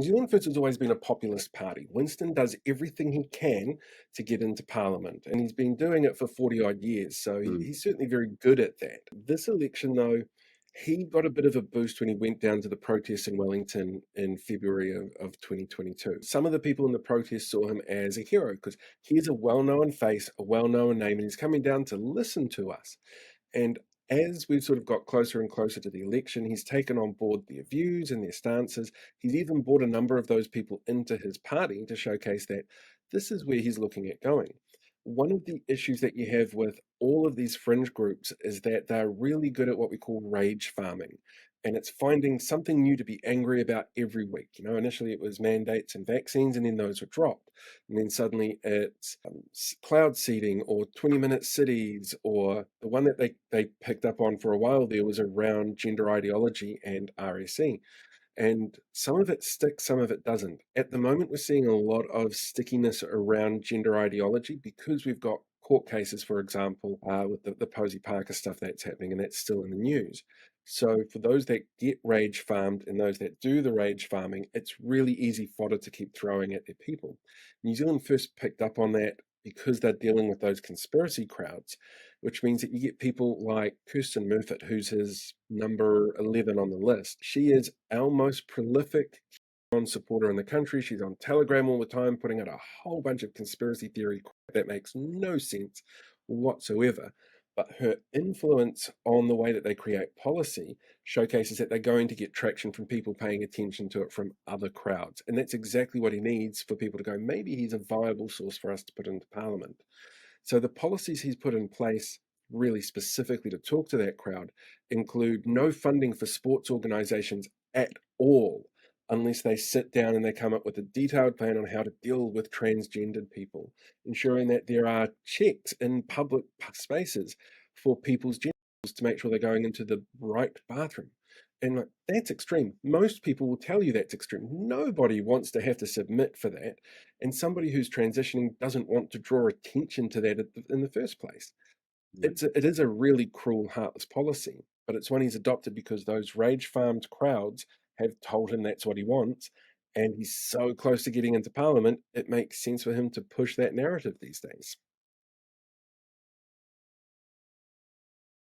New Zealand First has always been a populist party. Winston does everything he can to get into Parliament, and he's been doing it for 40 odd years, so Mm. he's certainly very good at that. This election, though, he got a bit of a boost when he went down to the protests in Wellington in February of 2022. Some of the people in the protests saw him as a hero because he's a well known face, a well known name, and he's coming down to listen to us. And as we've sort of got closer and closer to the election, he's taken on board their views and their stances. He's even brought a number of those people into his party to showcase that this is where he's looking at going. One of the issues that you have with all of these fringe groups is that they're really good at what we call rage farming. And it's finding something new to be angry about every week. Initially it was mandates and vaccines, and then those were dropped. And then suddenly it's cloud seeding or 20-minute cities, or the one that they picked up on for a while there was around gender ideology and RSE. And some of it sticks, some of it doesn't. At the moment, we're seeing a lot of stickiness around gender ideology because we've got court cases, for example, with the Posey Parker stuff that's happening, and that's still in the news. So for those that get rage farmed and those that do the rage farming, it's really easy fodder to keep throwing at their people. New Zealand First picked up on that because they're dealing with those conspiracy crowds, which means that you get people like Kirsten Murfitt, who's his number 11 on the list. She is our most prolific QAnon supporter in the country. She's on Telegram all the time, putting out a whole bunch of conspiracy theory crap that makes no sense whatsoever. But her influence on the way that they create policy showcases that they're going to get traction from people paying attention to it from other crowds. And that's exactly what he needs for people to go, maybe he's a viable source for us to put into Parliament. So the policies he's put in place really specifically to talk to that crowd include no funding for sports organizations at all unless they sit down and they come up with a detailed plan on how to deal with transgendered people, ensuring that there are checks in public spaces for people's genders to make sure they're going into the right bathroom. And like, that's extreme. Most people will tell you that's extreme. Nobody wants to have to submit for that. And somebody who's transitioning doesn't want to draw attention to that in the first place. Mm. It is a really cruel, heartless policy, but it's one he's adopted because those rage farmed crowds have told him that's what he wants. And he's so close to getting into Parliament, it makes sense for him to push that narrative these days.